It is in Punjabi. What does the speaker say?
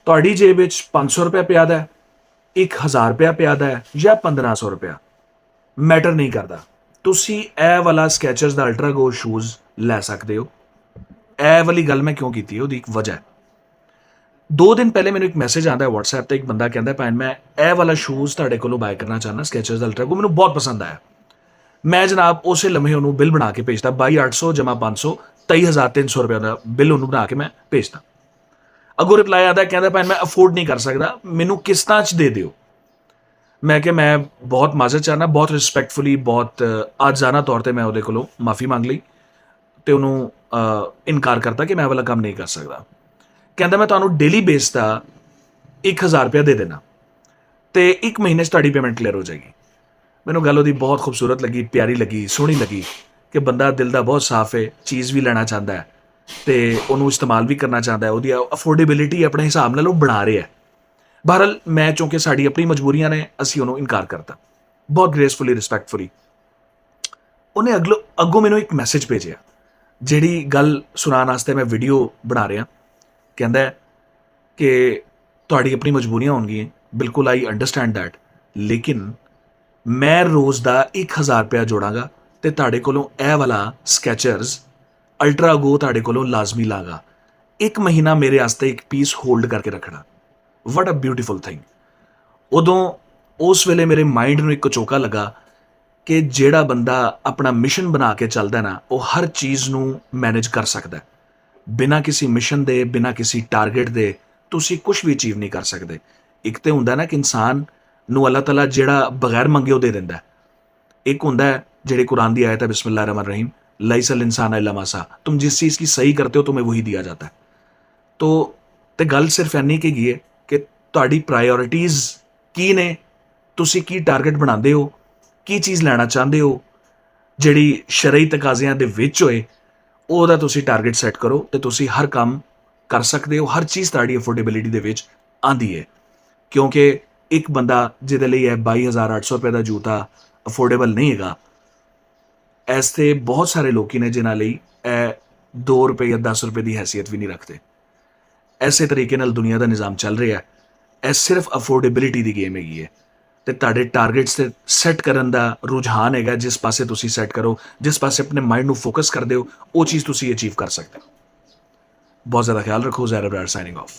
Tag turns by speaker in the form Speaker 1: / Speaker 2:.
Speaker 1: ਤੁਹਾਡੀ ਜੇਬ ਵਿੱਚ 500 ਰੁਪਇਆ ਪਿਆ ਦਾ, 1000 ਰੁਪਇਆ ਪਿਆ ਦਾ ਜਾਂ 1500 ਰੁਪਇਆ, ਮੈਟਰ ਨਹੀਂ ਕਰਦਾ। ਤੁਸੀਂ ਇਹ ਵਾਲਾ ਸਕੈਚਰਸ ਦਾ ਅਲਟਰਾ ਗੋ ਸ਼ੂਜ਼ ਲੈ ਸਕਦੇ ਹੋ। ਇਹ ਵਾਲੀ ਗੱਲ ਮੈਂ ਕਿਉਂ ਕੀਤੀ, ਉਹਦੀ ਇੱਕ ਵਜ੍ਹਾ ਹੈ। 2 ਦਿਨ ਪਹਿਲੇ ਮੈਨੂੰ ਇੱਕ ਮੈਸੇਜ ਆਉਂਦਾ WhatsApp ਤੇ, ਇੱਕ ਬੰਦਾ ਕਹਿੰਦਾ ਭੈਣ ਮੈਂ ਇਹ ਵਾਲਾ ਸ਼ੂਜ਼ ਤੁਹਾਡੇ ਕੋਲੋਂ ਬਾਏ ਕਰਨਾ ਚਾਹੁੰਦਾ, ਸਕੈਚਰਸ ਦਾ ਅਲਟਰਾ ਗੋ, ਮੈਨੂੰ ਬਹੁਤ ਪਸੰਦ ਆਇਆ। ਮੈਂ ਜਨਾਬ ਉਸੇ ਲਮਹੇ ਉਹਨੂੰ ਬਿੱਲ ਬਣਾ ਕੇ ਭੇਜਦਾ, 22,800 ਜਮਾ 500, 23,300 ਰੁਪਏ ਦਾ ਬਿੱਲ ਉਹਨੂੰ ਬਣਾ ਕੇ ਮੈਂ ਭੇਜਦਾ। ਅੱਗੋਂ ਰਿਪਲਾਈ ਆਉਂਦਾ, ਕਹਿੰਦਾ ਭੈਣ ਮੈਂ ਅਫੋਰਡ ਨਹੀਂ ਕਰ ਸਕਦਾ, ਮੈਨੂੰ ਕਿਸ਼ਤਾਂ 'ਚ ਦੇ ਦਿਓ। ਮੈਂ ਕਿਹਾ ਮੈਂ ਬਹੁਤ ਮਾਜ਼ਰਤ ਚਾਹੁੰਦਾ, ਬਹੁਤ ਰਿਸਪੈਕਟਫੁਲੀ, ਬਹੁਤ ਆਜ਼ਾਨਾ ਤੌਰ 'ਤੇ ਮੈਂ ਉਹਦੇ ਕੋਲੋਂ ਮਾਫੀ ਮੰਗ ਲਈ ਅਤੇ ਉਹਨੂੰ ਇਨਕਾਰ ਕਰਤਾ ਕਿ ਮੈਂ ਇਹ ਵਾਲਾ ਕੰਮ ਨਹੀਂ ਕਰ ਸਕਦਾ। ਕਹਿੰਦਾ ਮੈਂ ਤੁਹਾਨੂੰ ਡੇਲੀ ਬੇਸ ਦਾ 1,000 ਰੁਪਇਆ ਦੇ ਦੇਣਾ ਅਤੇ 1 ਮਹੀਨੇ 'ਚ ਤੁਹਾਡੀ ਪੇਮੈਂਟ ਕਲੀਅਰ ਹੋ ਜਾਏਗੀ। ਮੈਨੂੰ ਗੱਲ ਉਹਦੀ ਬਹੁਤ ਖੂਬਸੂਰਤ ਲੱਗੀ, ਪਿਆਰੀ ਲੱਗੀ, ਸੋਹਣੀ ਲੱਗੀ ਕਿ ਬੰਦਾ ਦਿਲ ਦਾ ਬਹੁਤ ਸਾਫ਼ ਹੈ, ਚੀਜ਼ ਵੀ ਲੈਣਾ ਚਾਹੁੰਦਾ ਹੈ ਅਤੇ ਉਹਨੂੰ ਇਸਤੇਮਾਲ ਵੀ ਕਰਨਾ ਚਾਹੁੰਦਾ ਹੈ, ਉਹਦੀ ਅਫੋਰਡੇਬਿਲਿਟੀ ਆਪਣੇ ਹਿਸਾਬ ਨਾਲ ਉਹ ਬਣਾ ਰਿਹਾ। ਬਹਰਹਾਲ ਮੈਂ ਚੂੰਕਿ ਸਾਡੀ ਆਪਣੀ ਮਜਬੂਰੀਆਂ ਨੇ, ਅਸੀਂ ਉਹਨੂੰ ਇਨਕਾਰ ਕਰਤਾ ਬਹੁਤ ਗ੍ਰੇਸਫੁਲੀ, ਰਿਸਪੈਕਟਫੁਲੀ। ਉਹਨੇ ਅੱਗੋਂ ਮੈਨੂੰ ਇੱਕ ਮੈਸੇਜ ਭੇਜਿਆ, ਜਿਹੜੀ ਗੱਲ ਸੁਣਾਉਣ ਵਾਸਤੇ ਮੈਂ ਵੀਡੀਓ ਬਣਾ ਰਿਹਾ। ਕਹਿੰਦਾ ਕਿ ਤੁਹਾਡੀ ਆਪਣੀ ਮਜਬੂਰੀਆਂ ਹੋਣਗੀਆਂ, ਬਿਲਕੁਲ ਆਈ ਅੰਡਰਸਟੈਂਡ ਦੈਟ, ਲੇਕਿਨ ਮੈਂ ਰੋਜ਼ ਦਾ 1,000 ਰੁਪਇਆ ਜੋੜਾਂਗਾ ਅਤੇ ਤੁਹਾਡੇ ਕੋਲੋਂ ਇਹ ਵਾਲਾ ਸਕੈਚਰਸ ਅਲਟਰਾ ਗੋ ਤੁਹਾਡੇ ਕੋਲੋਂ ਲਾਜ਼ਮੀ ਲਾਂਗਾ। 1 ਮਹੀਨਾ ਮੇਰੇ ਵਾਸਤੇ ਇੱਕ ਪੀਸ ਹੋਲਡ ਕਰਕੇ ਰੱਖਣਾ। ਵਾਟ ਅ ਬਿਊਟੀਫੁਲ ਥਿੰਗ। ਉਦੋਂ ਉਸ ਵੇਲੇ ਮੇਰੇ ਮਾਈਂਡ ਨੂੰ ਇੱਕ ਚੌਕਾ ਲੱਗਾ ਕਿ ਜਿਹੜਾ ਬੰਦਾ ਆਪਣਾ ਮਿਸ਼ਨ ਬਣਾ ਕੇ ਚੱਲਦਾ ਨਾ, ਉਹ ਹਰ ਚੀਜ਼ ਨੂੰ ਮੈਨੇਜ ਕਰ ਸਕਦਾ। ਬਿਨਾਂ ਕਿਸੇ ਮਿਸ਼ਨ ਦੇ, ਬਿਨਾਂ ਕਿਸੇ ਟਾਰਗੇਟ ਦੇ ਤੁਸੀਂ ਕੁਛ ਵੀ ਅਚੀਵ ਨਹੀਂ ਕਰ ਸਕਦੇ। ਇੱਕ ਤਾਂ ਹੁੰਦਾ ਨਾ ਕਿ ਇਨਸਾਨ ਨੂੰ ਅੱਲਾਹ ਤਾਲਾ ਜਿਹੜਾ ਬਗੈਰ ਮੰਗੇ ਉਹ ਦੇ ਦਿੰਦਾ। ਇੱਕ ਹੁੰਦਾ ਜਿਹੜੀ ਕੁਰਾਨ ਦੀ ਆयत है बिस्मिल्लाह रहमान रहीम, लाइसल इंसान इल्ला मा सा, तुम जिस चीज़ की सही करते हो तुम्हें वही दिया जाता है। तो गल सिर्फ इन्नी की गई है कि ਤੁਹਾਡੀ ਪ੍ਰਾਇਓਰਿਟੀਜ਼ ਕੀ ਨੇ, ਤੁਸੀਂ ਕੀ ਟਾਰਗੇਟ ਬਣਾਉਂਦੇ ਹੋ, ਕੀ ਚੀਜ਼ ਲੈਣਾ ਚਾਹੁੰਦੇ ਹੋ ਜਿਹੜੀ ਸ਼ਰਈ ਤਕਾਜ਼ਿਆਂ ਦੇ ਵਿੱਚ ਹੋਏ, ਉਹਦਾ ਤੁਸੀਂ ਟਾਰਗੇਟ ਸੈੱਟ ਕਰੋ ਅਤੇ ਤੁਸੀਂ ਹਰ ਕੰਮ ਕਰ ਸਕਦੇ ਹੋ। ਹਰ ਚੀਜ਼ ਤੁਹਾਡੀ ਅਫੋਰਡੇਬਿਲਿਟੀ ਦੇ ਵਿੱਚ ਆਉਂਦੀ ਹੈ, ਕਿਉਂਕਿ ਇੱਕ ਬੰਦਾ ਜਿਹਦੇ ਲਈ ਇਹ 22,800 ਰੁਪਏ ਦਾ ਜੂਤਾ ਅਫੋਰਡੇਬਲ ਨਹੀਂ ਹੈਗਾ, ਐਸੇ ਬਹੁਤ ਸਾਰੇ ਲੋਕ ਨੇ ਜਿਨ੍ਹਾਂ ਲਈ ਇਹ 2 ਰੁਪਏ ਜਾਂ 10 ਰੁਪਏ ਦੀ ਹੈਸੀਅਤ ਵੀ ਨਹੀਂ ਰੱਖਦੇ। ਐਸੇ ਤਰੀਕੇ ਨਾਲ ਦੁਨੀਆ ਦਾ ਨਿਜ਼ਾਮ ਚੱਲ ਰਿਹਾ। ਇਹ ਸਿਰਫ ਅਫੋਰਡੇਬਿਲਿਟੀ ਦੀ ਗੇਮ ਹੈਗੀ ਹੈ ਅਤੇ ਤੁਹਾਡੇ ਟਾਰਗੇਟਸ 'ਤੇ ਸੈੱਟ ਕਰਨ ਦਾ ਰੁਝਾਨ ਹੈਗਾ। ਜਿਸ ਪਾਸੇ ਤੁਸੀਂ ਸੈੱਟ ਕਰੋ, ਜਿਸ ਪਾਸੇ ਆਪਣੇ ਮਾਈਂਡ ਨੂੰ ਫੋਕਸ ਕਰਦੇ ਹੋ, ਉਹ ਚੀਜ਼ ਤੁਸੀਂ ਅਚੀਵ ਕਰ ਸਕਦੇ ਹੋ। ਬਹੁਤ ਜ਼ਿਆਦਾ ਖਿਆਲ ਰੱਖੋ। ਜ਼ੈਰ ਅਬਰਾਰ ਸਾਈਨਿੰਗ ਆਫ।